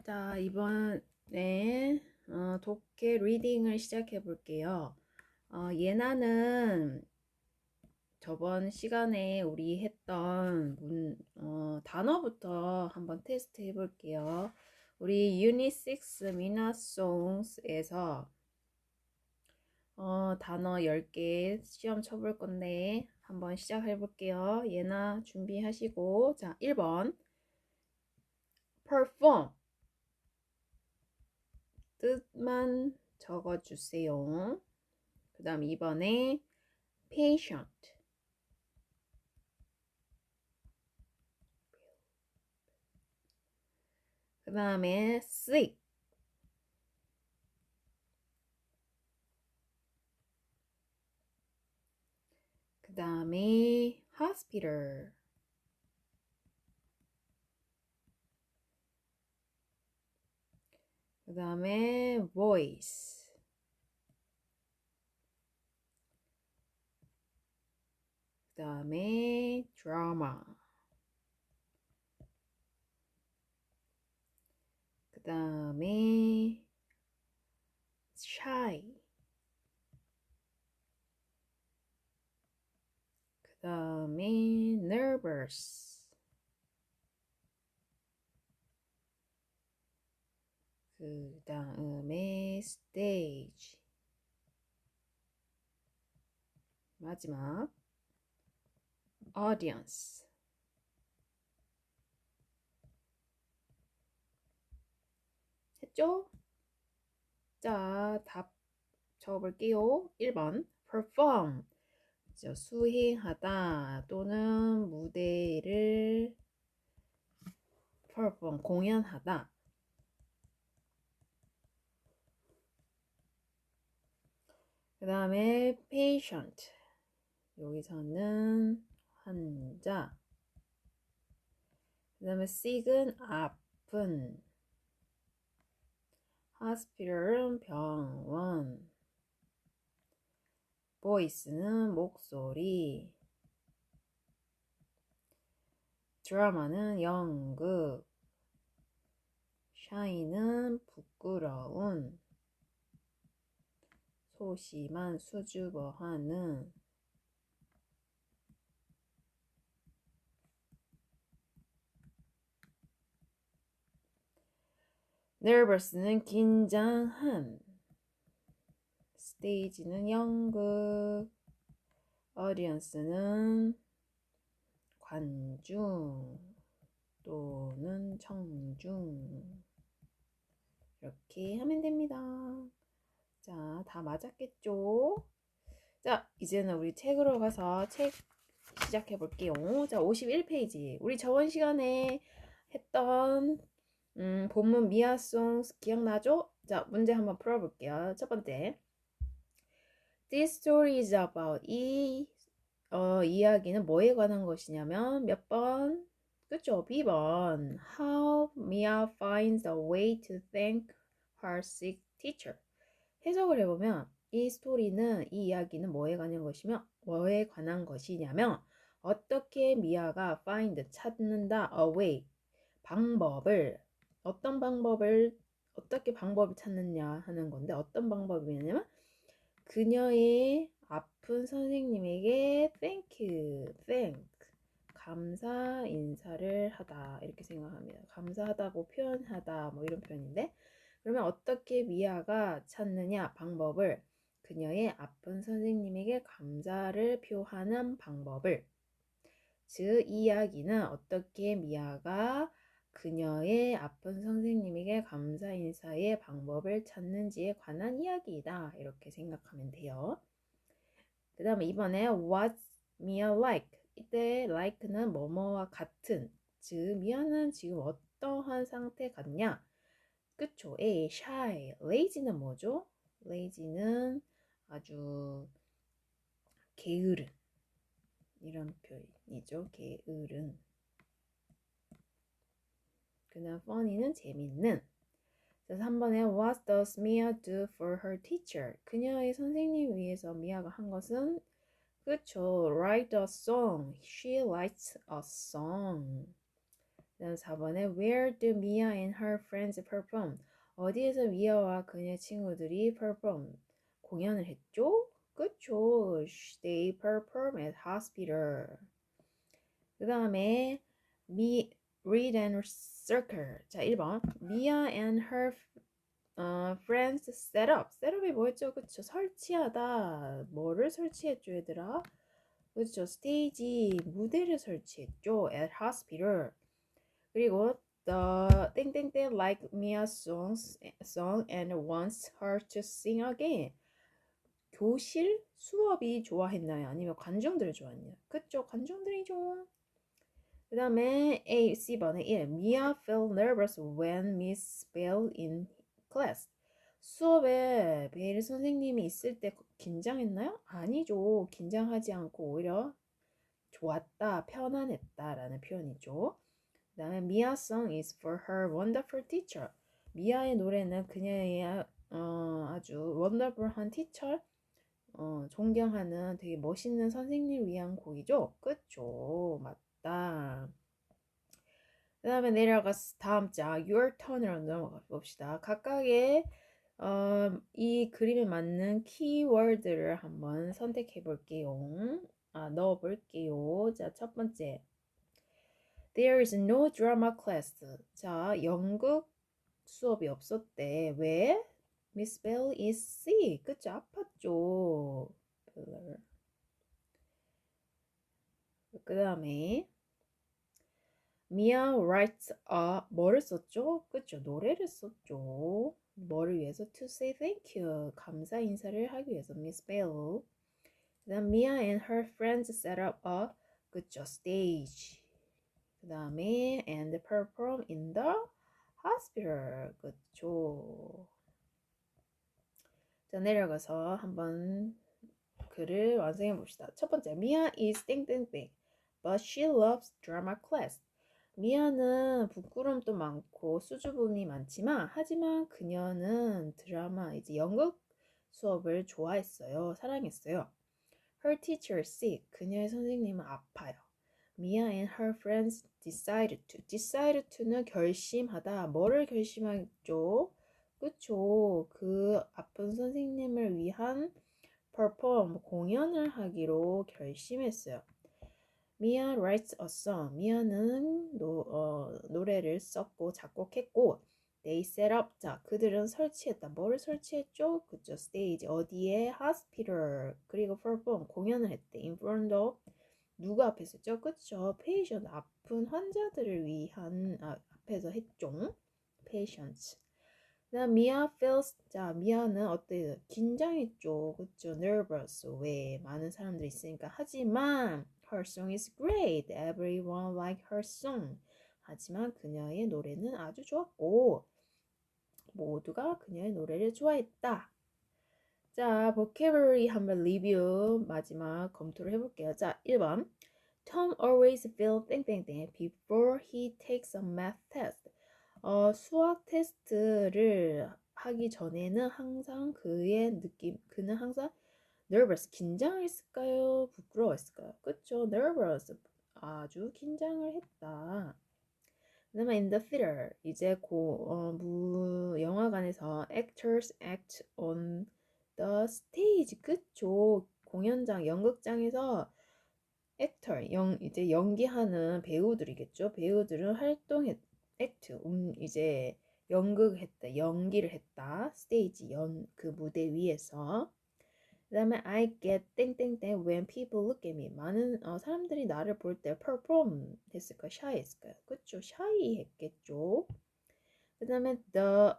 자, 이번에 독해 리딩을 시작해 볼게요. 예나는 저번 시간에 우리 했던 단어부터 한번 테스트 해 볼게요. 우리 유닛 6 미나송스에서 단어 10개 시험 쳐볼 건데 한번 시작해 볼게요. 예나 준비하시고, 자, 1번 perform 뜻만 적어주세요. 그 다음 2번에 patient, 그 다음에 sick, 그 다음에 hospital, 그 다음에 voice, 그 다음에 drama, 그 다음에 shy, 그 다음에 nervous, 그 다음에 stage, 마지막 audience. 했죠? 자, 답 적어볼게요. 1번 perform, 수행하다 또는 무대를 perform, 공연하다. 그 다음에 patient, 여기서는 환자. 그 다음에 sick은 아픈, hospital은 병원, voice는 목소리, 드라마는 연극, shy는 부끄러운, 소심한, 수줍어하는, nervous는 긴장한, stage는 연극, audience는 관중 또는 청중, 이렇게 하면 됩니다. 자, 다 맞았겠죠? 자, 이제는 우리 책으로 가서 책 시작해 볼게요. 자, 51페이지. 우리 저번 시간에 했던 본문 미아송 기억나죠? 자, 문제 한번 풀어볼게요. 첫 번째. This story is about, 이 이야기는 뭐에 관한 것이냐면 몇 번? 그쵸? B번. How Mia finds a way to thank her sick teacher. 해석을 해보면 이 스토리는, 이 이야기는 뭐에 관한 것이며 뭐에 관한 것이냐면 어떻게 미아가 find, 찾는다, a way, 방법을, 어떤 방법을, 어떻게 방법을 찾느냐 하는 건데, 어떤 방법이냐면 그녀의 아픈 선생님에게 thank, 감사 인사를 하다, 이렇게 생각합니다. 감사하다고 표현하다, 뭐 이런 표현인데, 그러면 어떻게 미아가 찾느냐, 방법을, 그녀의 아픈 선생님에게 감사를 표하는 방법을. 즉, 이 이야기는 어떻게 미아가 그녀의 아픈 선생님에게 감사 인사의 방법을 찾는지에 관한 이야기이다, 이렇게 생각하면 돼요. 그 다음에 이번에 What's Mia like? 이때 like는 뭐뭐와 같은, 즉 미아는 지금 어떠한 상태 같냐? 그쵸? A, shy. lazy는 뭐죠? lazy는 아주 게으른, 이런 표현이죠. 게으른. 그 다음 funny는 재밌는. 자, 3번에 What does Mia do for her teacher? 그녀의 선생님 위해서 미아가 한 것은, 그쵸, write a song. She writes a song. 그다음 4번에 Where do Mia and her friends perform? 어디에서 미아와 그녀의 친구들이 perform? 공연을 했죠? 그쵸. They perform at hospital. 그 다음에 read and circle. 자, 1번. Mia and her friends set up. set up이 뭐였죠? 그쵸. 설치하다. 뭐를 설치했죠, 얘들아? 그쵸. 스테이지, 무대를 설치했죠. at hospital. 그리고 the 땡땡땡 like Mia's song and wants her to sing again. 교실 수업이 좋아했나요? 아니면 관중들을 좋아했나요? 그쵸, 관중들이죠. 그 다음에 A, C번에 1. Mia felt nervous when Miss Bell in class. 수업에 베일 선생님이 있을 때 긴장했나요? 아니죠. 긴장하지 않고 오히려 좋았다, 편안했다 라는 표현이죠. 그 다음에 Mia's song is for her wonderful teacher. 미아의 노래는 그녀의 아주 wonderful한 teacher, 존경하는 되게 멋있는 선생님을 위한 곡이죠. 그쵸? 맞다. 그 다음에 내려가서 다음 장 Your Turn으로 넘어가 봅시다. 각각의 이 그림에 맞는 키워드를 한번 선택해 볼게요. 넣어 볼게요. 자, 첫 번째. There is no drama class. 자, 연극 수업이 없었대. 왜? Miss Bell is sick. 그쵸? 아팠죠. 그 다음에 Mia writes 뭐를 썼죠? 그쵸? 노래를 썼죠. 뭐를 위해서? To say thank you. 감사 인사를 하기 위해서 Miss Bell. 그다음 Mia and her friends set up 그쵸? stage. 그 다음에 and perform in the hospital. 그쵸? 자, 내려가서 한번 글을 완성해 봅시다. 첫 번째, Mia is 땡땡땡, but she loves drama class. 미아는 부끄럼도 많고 수줍음이 많지만 하지만 그녀는 드라마 이제 연극 수업을 좋아했어요. 사랑했어요. Her teacher is sick. 그녀의 선생님은 아파요. Mia and her friends decided to. decide to는 결심하다. 뭐를 결심했죠? 그쵸. 그 아픈 선생님을 위한 perform 공연을 하기로 결심했어요. Mia writes a song. 미아는 노래를 썼고 작곡했고 they set up. 자, 그들은 설치했다. 뭐를 설치했죠? 그죠. stage. 어디에? hospital. 그리고 perform. 공연을 했대. in front of. 누가 앞에서 했죠? 그쵸. patient. 아픈 환자들을 위한 앞에서 했죠. patients. 그다음 미아 feels. 자, 미아는 어때요? 긴장했죠. 그쵸. nervous. 왜? 많은 사람들이 있으니까. 하지만 her song is great. Everyone like her song. 하지만 그녀의 노래는 아주 좋았고 모두가 그녀의 노래를 좋아했다. 자, vocabulary 한번 리뷰 마지막 검토를 해볼게요. 자, 1번. Tom always feels 땡땡땡 before he takes a math test. 수학 테스트를 하기 전에는 항상 그는 항상 nervous, 긴장했을까요? 부끄러웠을까요? 그쵸? nervous, 아주 긴장을 했다. 그 다음에 in the theater, 이제 영화관에서 actors act on the stage. 그쵸? 공연장, 연극장에서 actor, 이제 연기하는 배우들이겠죠? 배우들은 act, 이제 연극했다, 연기를 했다. 스테이지, 그 무대 위에서. 그 다음에 I get 땡땡땡 when people look at me. 많은 사람들이 나를 볼 때 perform 했을까요? shy 했을까요? 그쵸? shy 했겠죠? 그 다음에 the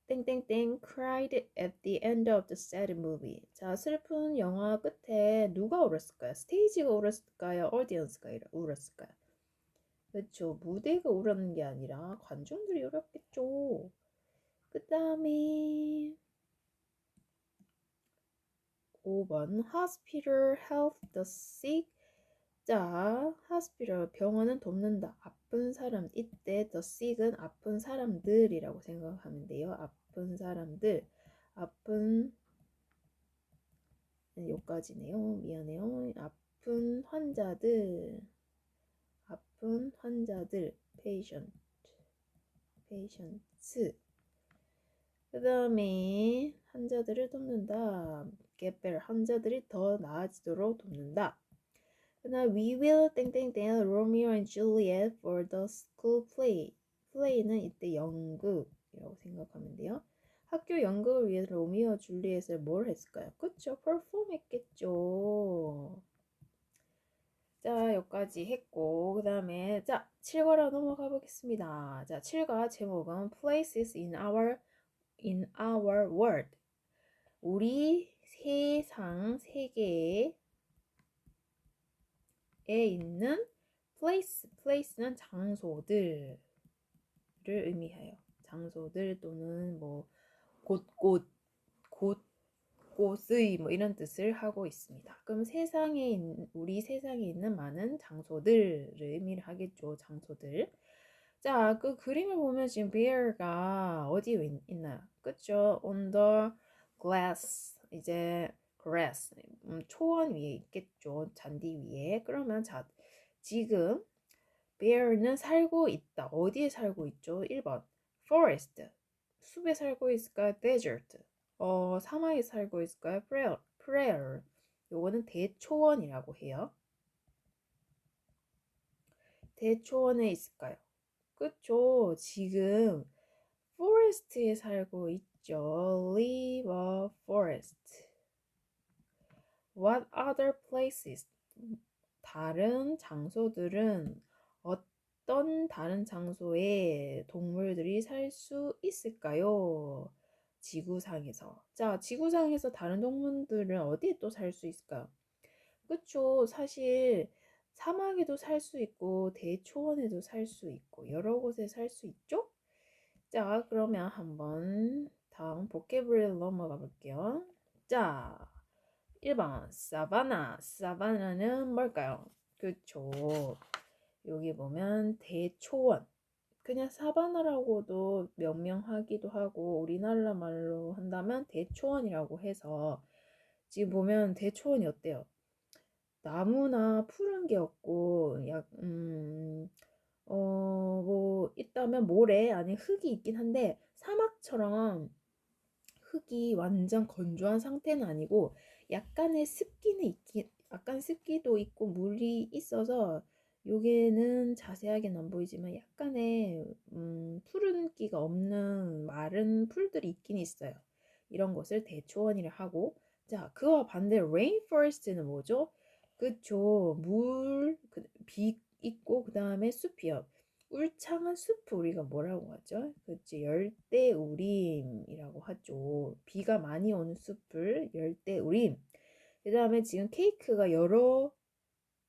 땡땡땡 cried at the end of the sad movie. 자, 슬픈 영화 끝에 누가 울었을까요? 스테이지가 울었을까요? audience가 울었을까요? 그쵸? 무대가 울었는 게 아니라 관중들이 울었겠죠. 그 다음에 5번 hospital help the sick. 자, hospital 병원은 돕는다. 아픈 사람. 이때 the sick은 아픈 사람들이라고 생각하면 돼요. 아픈 사람들. 아픈 여기까지네요. 미안해요. 아픈 환자들. 아픈 환자들. patient, patience. 그 다음에 환자들을 돕는다. get better. 환자들이 더 나아지도록 돕는다. 그 다음 we will 땡땡땡 Romeo and Juliet for the school play. play는 이때 연극이라고 생각하면 돼요. 학교 연극을 위해서 로미오와 줄리엣을 뭘 했을까요? 그쵸? perform 했겠죠. 자, 여기까지 했고, 그 다음에, 자, 7과로 넘어가 보겠습니다. 자, 7과 제목은 Places in our world. 우리 세상, 세계에 있는 place는 장소들을 의미해요. 장소들 또는 뭐, 곳곳, 곳곳의 뭐 이런 뜻을 하고 있습니다. 그럼 우리 세상에 있는 많은 장소들을 의미를 하겠죠. 장소들. 자, 그 그림을 보면 지금 bear가 어디에 있나요? 그쵸? On the glass. 이제 grass. 초원 위에 있겠죠. 잔디 위에. 그러면 자, 지금 bear는 살고 있다. 어디에 살고 있죠? 1번. forest. 숲에 살고 있을까요? desert. 사막에 살고 있을까요? prayer. 요거는 대초원이라고 해요. 대초원에 있을까요? 그쵸? 지금 forest에 살고 있죠. live a forest. What other places? 다른 장소들은 어떤 다른 장소에 동물들이 살 수 있을까요? 지구상에서. 자, 지구상에서 다른 동물들은 어디에 또 살 수 있을까요? 그쵸. 사실 사막에도 살 수 있고 대초원에도 살 수 있고 여러 곳에 살 수 있죠? 자, 그러면 한번 다음 보케브리를 넘어가 볼게요. 자, 1번 사바나. 사바나는 뭘까요? 그쵸. 여기 보면 대초원. 그냥 사바나라고도 명명하기도 하고 우리나라 말로 한다면 대초원이라고 해서 지금 보면 대초원이 어때요? 나무나 푸른 게 없고 뭐 있다면 모래 아니 흙이 있긴 한데 사막처럼 흙이 완전 건조한 상태는 아니고 약간의 약간 습기도 있고 물이 있어서 여기에는 자세하게는 안 보이지만 약간의 푸른기가 없는 마른 풀들이 있긴 있어요. 이런 것을 대초원이라 하고 자 그와 반대로 rainforest는 뭐죠? 그쵸 비 있고 그 다음에 숲이요. 울창한 숲을 우리가 뭐라고 하죠? 그치, 열대우림이라고 하죠. 비가 많이 오는 숲을 열대우림. 그 다음에 지금 케이크가 여러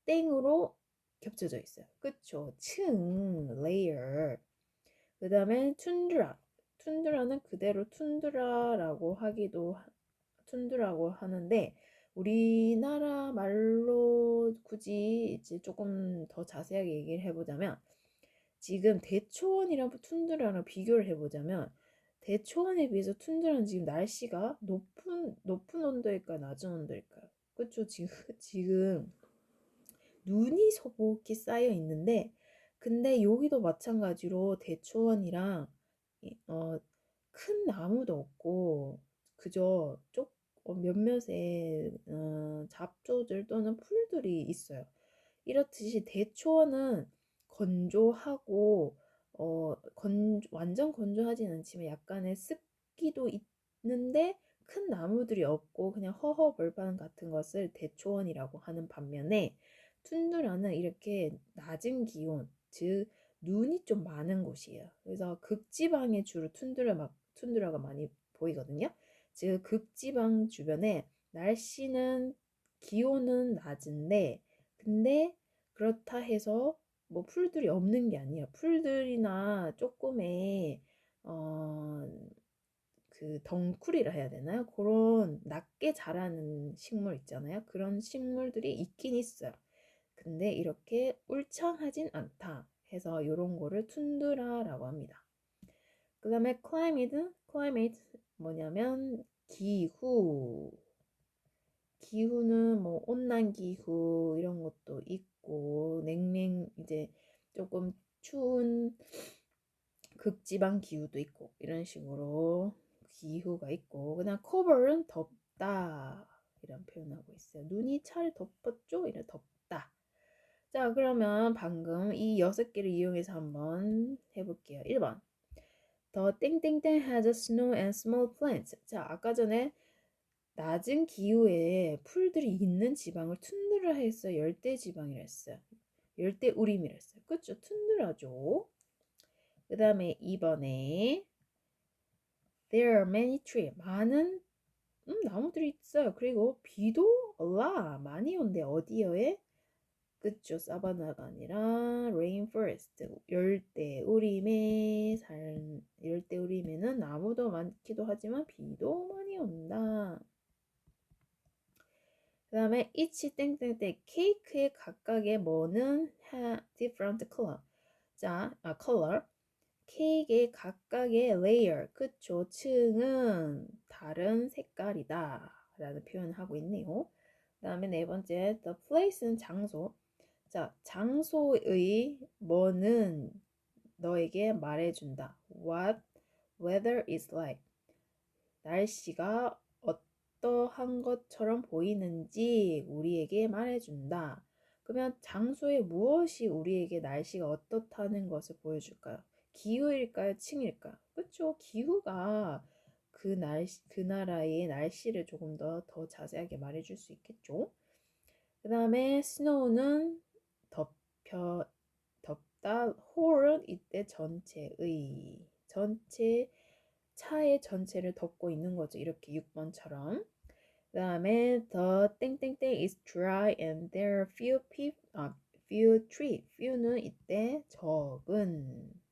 땡으로 겹쳐져 있어요. 그쵸? 레이어. 그 다음에 툰드라. 툰드라는 그대로 툰드라고 하는데 우리나라 말로 굳이 이제 조금 더 자세하게 얘기를 해보자면 지금 대초원이랑 툰드라랑 비교를 해보자면 대초원에 비해서 툰드라는 지금 날씨가 높은 온도일까요? 낮은 온도일까요? 그쵸? 지금 눈이 소복히 쌓여 있는데 근데 여기도 마찬가지로 대초원이랑 큰 나무도 없고 그저 몇몇의 잡초들 또는 풀들이 있어요. 이렇듯이 대초원은 건조하고 완전 건조하진 않지만 약간의 습기도 있는데 큰 나무들이 없고 그냥 허허벌판 같은 것을 대초원이라고 하는 반면에 툰드라는 이렇게 낮은 기온, 즉 눈이 좀 많은 곳이에요. 그래서 극지방에 주로 툰드라가 많이 보이거든요. 즉 극지방 주변에 기온은 낮은데 근데 그렇다 해서 뭐 풀들이 없는 게 아니에요. 풀들이나 조금의 그 덩쿨이라 해야 되나요? 그런 낮게 자라는 식물 있잖아요. 그런 식물들이 있긴 있어요. 근데 이렇게 울창하진 않다 해서 이런 거를 툰드라라고 합니다. 그 다음에 climate 뭐냐면 기후는 뭐 온난 기후 이런 것도 있고 이제 조금 추운 극지방 기후도 있고 이런 식으로 기후가 있고 그다음 cover은 덥다 이런 표현하고 있어요. 눈이 차를 덮었죠? 이래 덥다. 자 그러면 방금 이 6개를 이용해서 한번 해볼게요. 1번 The 땡땡땡 has snow and small plants. 자 아까 전에 낮은 기후에 풀들이 있는 지방을 툰드라 해서 열대 지방이라 했어요. 열대 우림이라 했어요. 그쵸? 툰드라죠. 그 다음에 2번에 There are many trees. 많은 나무들이 있어요. 그리고 비도 많이 온대. 어디여에? 그쵸? 사바나가 아니라 rainforest. 열대 우림에는 나무도 많기도 하지만 비도 많이 온다. 그 다음에 each 땡땡땡 케이크의 각각의 뭐는 different color. 자, color. 케이크의 각각의 layer, 그쵸? 층은 다른 색깔이다 라는 표현을 하고 있네요. 그 다음에 네 번째, the place는 장소. 자, 장소의 뭐는 너에게 말해준다. What weather is like. 날씨가 어떠한 것처럼 보이는지 우리에게 말해준다. 그러면 장소에 무엇이 우리에게 날씨가 어떻다는 것을 보여줄까요? 기후일까요? 층일까요? 그렇죠. 기후가 그 나라의 날씨를 조금 더 자세하게 말해줄 수 있겠죠. 그 다음에 snow는 덥다. whole은 이때 차의 전체를 덮고 있는 거죠. 이렇게 6번처럼. 그 다음에 the 땡땡땡 is dry and there are few trees. few는 이때 적은.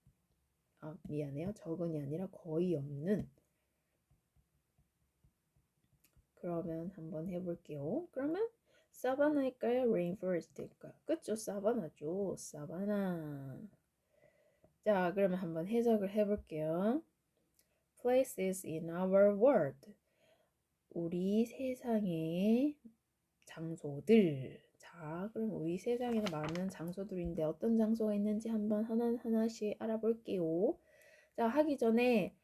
미안해요. 적은이 아니라 거의 없는. 그러면 한번 해볼게요. 그러면 사바나일까요? 레인포레스트일까요? 그쵸? 사바나죠. 사바나. 자, 그러면 한번 해석을 해볼게요. Places in our world. 우리 세상의 장소들. 자, 그럼 우리 세상에는 많은 장소들인데 어떤 장소가 있는지 한번 하나씩 알아볼게요. 자, 하기 전에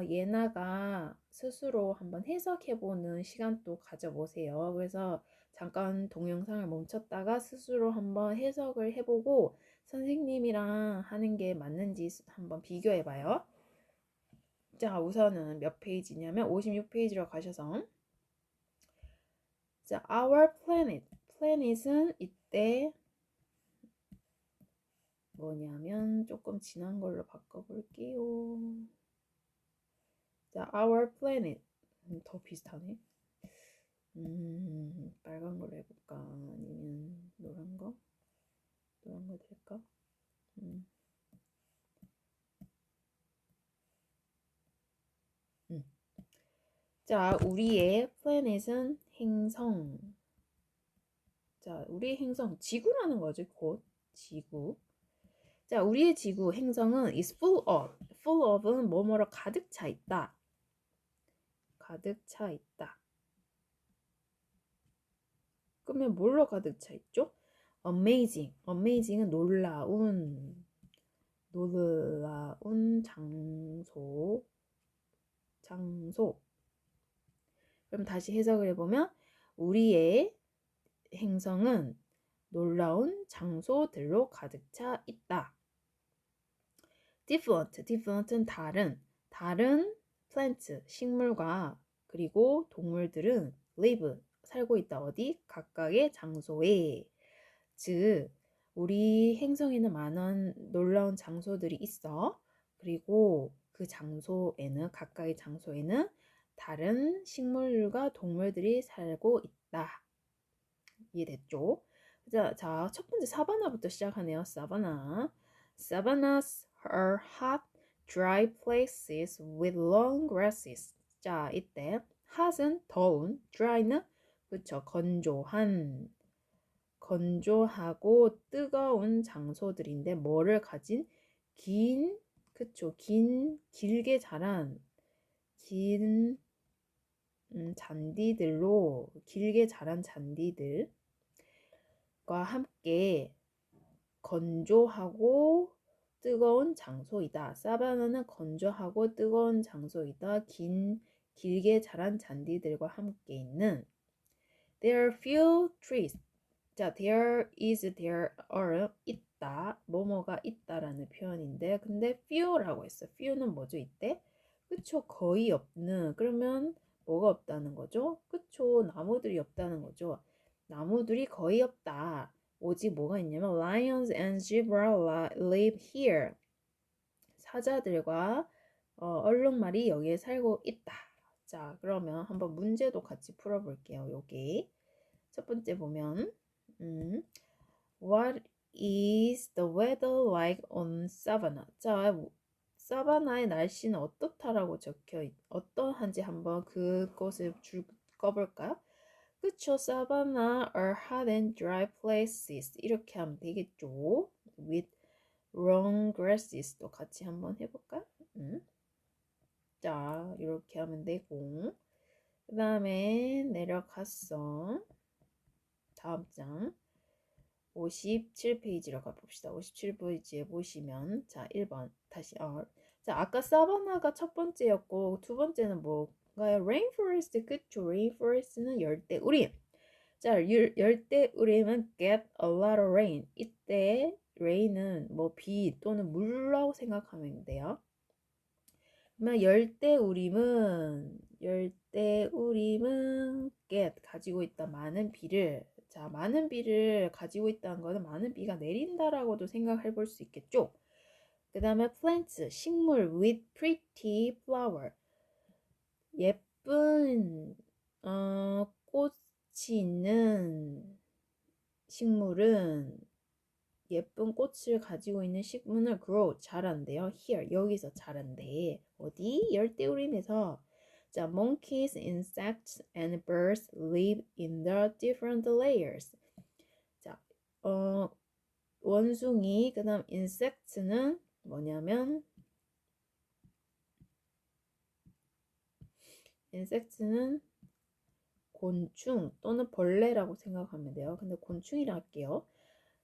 예나가 스스로 한번 해석해보는 시간도 가져보세요. 그래서 잠깐 동영상을 멈췄다가 스스로 한번 해석을 해보고 선생님이랑 하는 게 맞는지 한번 비교해봐요. 자, 우선은 몇 페이지냐면 56페이지로 가셔서 자, our planet. planet은 이때 뭐냐면 조금 진한 걸로 바꿔볼게요. 자, our planet. 더 비슷하네. 빨간 걸로 해볼까? 아니면 노란 거? 노란 거 될까? 자, 우리의 플래닛은 행성. 자, 우리의 행성, 지구라는 거죠, 곧. 지구. 자, 우리의 지구, 행성은 is full of. full of은 뭐뭐로 가득 차 있다. 가득 차 있다. 그러면 뭘로 가득 차 있죠? amazing. amazing은 놀라운 장소. 그럼 다시 해석을 해보면 우리의 행성은 놀라운 장소들로 가득 차 있다. different는 다른 plant, 식물과 그리고 동물들은 live, 살고 있다. 어디? 각각의 장소에. 즉, 우리 행성에는 많은 놀라운 장소들이 있어. 그리고 그 각각의 장소에는 다른 식물과 동물들이 살고 있다. 이해됐죠? 자, 첫 번째 사바나부터 시작하네요. 사바나. Savannas are hot, dry places with long grasses. 자, 이때 hot은 더운, dry는 그쵸, 건조하고 뜨거운 장소들인데 뭐를 가진 길게 자란 길게 자란 잔디들과 함께 건조하고 뜨거운 장소이다. 사바나는 건조하고 뜨거운 장소이다. 길게 자란 잔디들과 함께 있는 There are few trees. 자, there are 있다. 뭐뭐가 있다라는 표현인데 근데 few라고 했어. few는 뭐죠? 이때? 그쵸? 거의 없는. 그러면 뭐가 없다는 거죠? 그쵸? 나무들이 없다는 거죠. 나무들이 거의 없다. 오직 뭐가 있냐면 lions and zebra live here. 사자들과 얼룩말이 여기에 살고 있다. 자, 그러면 한번 문제도 같이 풀어볼게요. 여기 첫 번째 보면 What is the weather like on Savannah? 자, 사바나의 날씨는 어떻다라고 어떠한지 한번 그것을 읽어볼까요? 그쵸, 사바나 are hot and dry places 이렇게 하면 되겠죠. With long grasses도 같이 한번 해볼까요? 자, 이렇게 하면 되고 그 다음에 내려갔어. 다음 장 57페이지로 가봅시다. 57페이지에 보시면 자 1번 다시 자 아까 사바나가 첫 번째였고 두 번째는 뭐가요? Rainforest. 그쵸? Rainforest는 열대우림. 자 열대우림은 get a lot of rain. 이때 rain은 뭐 비 또는 물라고 생각하면 돼요. 그러면 열대우림은 get 가지고 있다 많은 비를. 자, 많은 비를 가지고 있다는 것은 많은 비가 내린다라고도 생각해 볼 수 있겠죠. 그 다음에 plants, 식물 with pretty flower. 예쁜 꽃이 있는 식물은 예쁜 꽃을 가지고 있는 식물을 grow 자란대요. Here 여기서 자란대. 어디? 열대우림에서. 자, monkeys, insects, and birds live in the different layers. 자, 원숭이, 그다음 insects는 뭐냐면 insects는 곤충 또는 벌레라고 생각하면 돼요. 근데 곤충이라 할게요.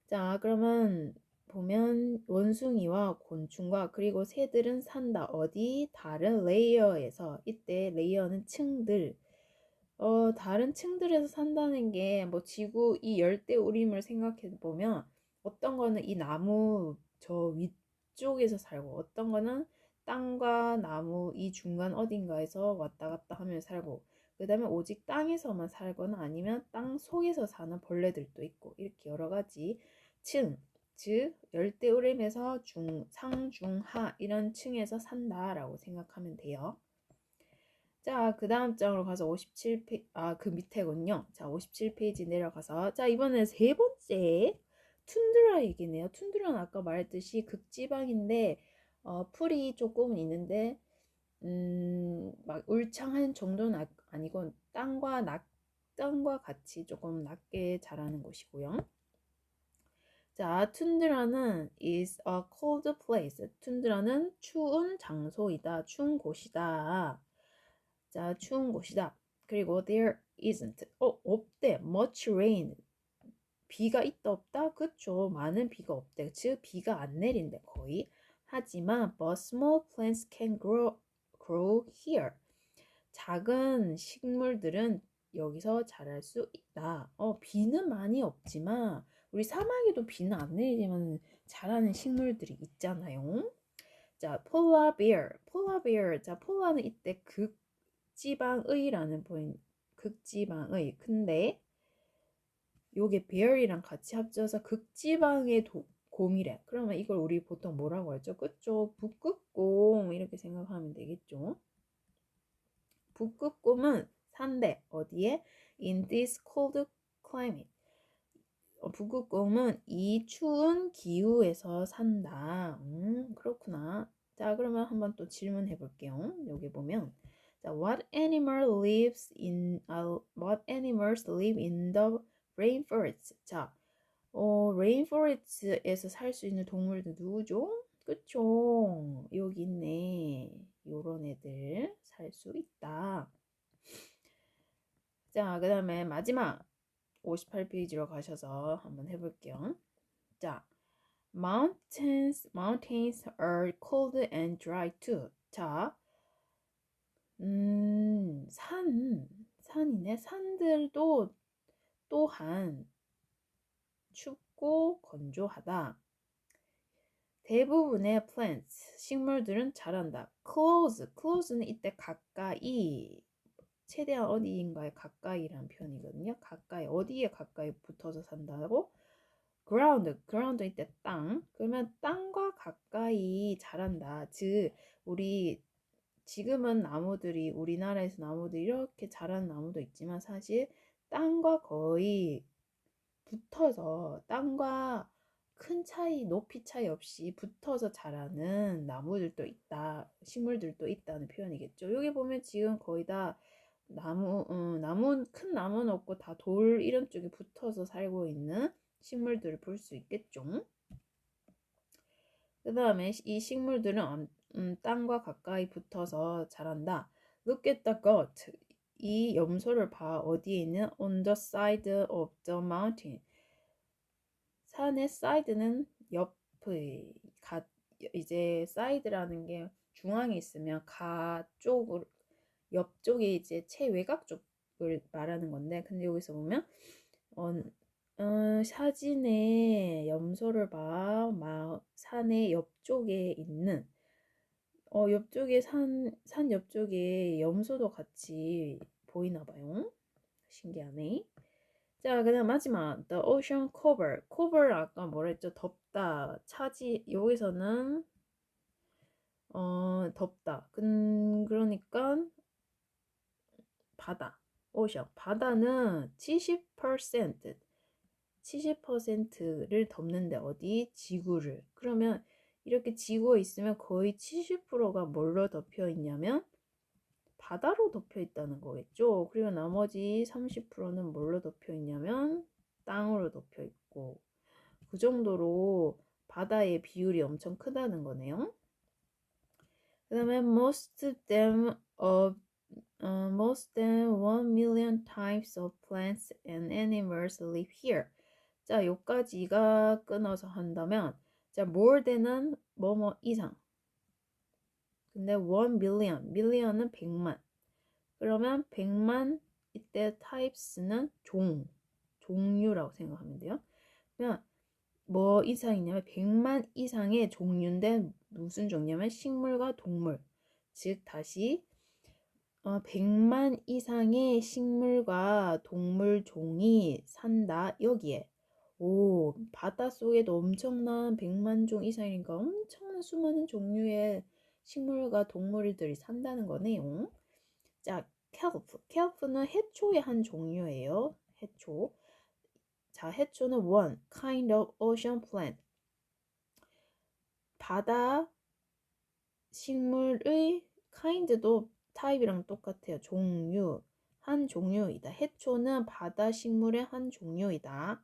자, 그러면 보면 원숭이와 곤충과 그리고 새들은 산다. 어디? 다른 레이어에서. 이때 레이어는 층들. 다른 층들에서 산다는 게 뭐 지구 이 열대우림을 생각해 보면 어떤 거는 이 나무 저 위쪽에서 살고 어떤 거는 땅과 나무 이 중간 어딘가에서 왔다 갔다 하며 살고 그 다음에 오직 땅에서만 살거나 아니면 땅 속에서 사는 벌레들도 있고 이렇게 여러 가지 층, 즉 열대우림에서 상, 중, 하 이런 층에서 산다라고 생각하면 돼요. 자, 그 다음 장으로 가서 57페이지, 그 밑에군요. 자, 57페이지 내려가서 자, 이번에 세 번째 툰드라 얘기네요. 툰드라는 아까 말했듯이 극지방인데 풀이 조금은 있는데 막 울창한 정도는 아니고 땅과 같이 조금 낮게 자라는 곳이고요. 자, 툰드라는 is a cold place. 툰드라는 추운 장소이다. 추운 곳이다. 자, 추운 곳이다. 그리고 there isn't. 없대. much rain. 비가 있다 없다? 그쵸. 많은 비가 없대. 즉 비가 안 내린대 거의. 하지만 but small plants can grow here. 작은 식물들은 여기서 자랄 수 있다. 비는 많이 없지만 우리 사막에도 비는 안 내리지만 자라는 식물들이 있잖아요. 자, polar bear. 자, 폴라는 이때 극지방의라는 포인트. 극지방의. 근데 요게 bear이랑 같이 합쳐서 극지방의 곰이래. 그러면 이걸 우리 보통 뭐라고 하죠? 그쵸? 북극곰 이렇게 생각하면 되겠죠? 북극곰은 산대. 어디에? In this cold climate. 북극곰은 이 추운 기후에서 산다. 그렇구나. 자, 그러면 한번 또 질문해 볼게요. 여기 보면 자, what animals live in the rainforest? 자, rainforest에서 살 수 있는 동물들 누구죠? 그쵸? 여기 있네. 요런 애들 살 수 있다. 자, 그 다음에 마지막 58페이지로 가셔서 한번 해볼게요. 자, Mountains are cold and dry too. 자, 산이네. 산들도 또한 춥고 건조하다. 대부분의 plants, 식물들은 자란다. close는 이때 가까이, 최대한 어디인가에 가까이라는 표현이거든요. 가까이, 어디에 가까이 붙어서 산다고? ground 이때 땅. 그러면 땅과 가까이 자란다. 즉, 우리 지금은 나무들이 우리나라에서 나무들이 이렇게 자라는 나무도 있지만 사실 땅과 거의 붙어서 땅과 큰 차이, 높이 차이 없이 붙어서 자라는 나무들도 있다, 식물들도 있다는 표현이겠죠. 여기 보면 지금 거의 다 큰 나무는 없고 다 돌 이런 쪽에 붙어서 살고 있는 식물들을 볼 수 있겠죠. 그 다음에 이 식물들은 땅과 가까이 붙어서 자란다. Look at the goat. 이 염소를 봐. 어디에 있는? On the side of the mountain. 산의 side는 옆의 이제 side라는 게 중앙에 있으면 가쪽으로 옆쪽에 이제 최외곽 쪽을 말하는 건데, 근데 여기서 보면 사진에 염소를 봐. 산의 옆쪽에 있는 옆쪽에 산 옆쪽에 염소도 같이 보이나 봐요. 신기하네. 자, 그다음 마지막 the ocean cover. cover 아까 뭐라 했죠? 덮다, 차지. 여기서는 덮다. 그러니까 바다. ocean. 바다는 70%를 덮는데 어디? 지구를. 그러면 이렇게 지구에 있으면 거의 70%가 뭘로 덮여 있냐면 바다로 덮여 있다는 거겠죠. 그리고 나머지 30%는 뭘로 덮여 있냐면 땅으로 덮여 있고, 그 정도로 바다의 비율이 엄청 크다는 거네요. 그 다음에 most than 1 million types of plants and animals live here. 자, 요까지가 끊어서 한다면, 자, more than은 뭐뭐 이상. 근데 1 million은 100만. 그러면 100만 이때 types는 종류라고 생각하면 돼요. 그러면 뭐 이상이냐면 100만 이상의 종류인데 무슨 종류냐면 식물과 동물. 즉 다시 100만 이상의 식물과 동물 종이 산다 여기에. 오, 바닷속에도 엄청난 100만 종 이상이니까 엄청난 수많은 종류의 식물과 동물들이 산다는 거네요. 자, kelp는 해초의 한 종류예요. 해초. 자, 해초는 one kind of ocean plant. 바다 식물의 kind도 타입이랑 똑같아요. 종류, 한 종류이다. 해초는 바다 식물의 한 종류이다.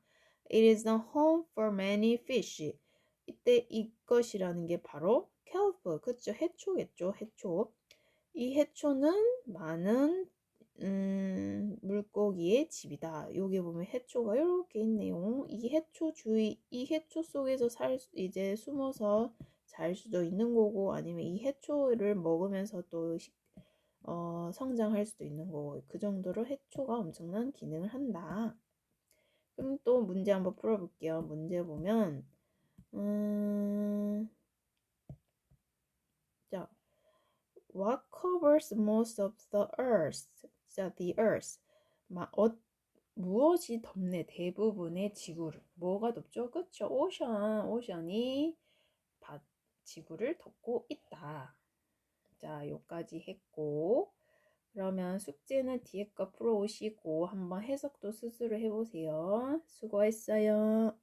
It is the home for many fish. 이때 이것이라는 게 바로 kelp, 그쵸? 해초겠죠? 해초. 이 해초는 많은 물고기의 집이다. 여기 보면 해초가 이렇게 있네요. 이 해초 속에서 이제 숨어서 잘 수도 있는 거고, 아니면 이 해초를 먹으면서 또 성장할 수도 있는 거고, 그 정도로 해초가 엄청난 기능을 한다. 그럼 또 문제 한번 풀어볼게요. 문제 보면 자, what covers most of the earth? 자, the earth. 무엇이 덮네? 대부분의 지구를. 뭐가 덮죠? 그쵸? 오션이 지구를 덮고 있다. 자, 요까지 했고, 그러면 숙제는 뒤에 거 풀어오시고 한번 해석도 스스로 해보세요. 수고했어요.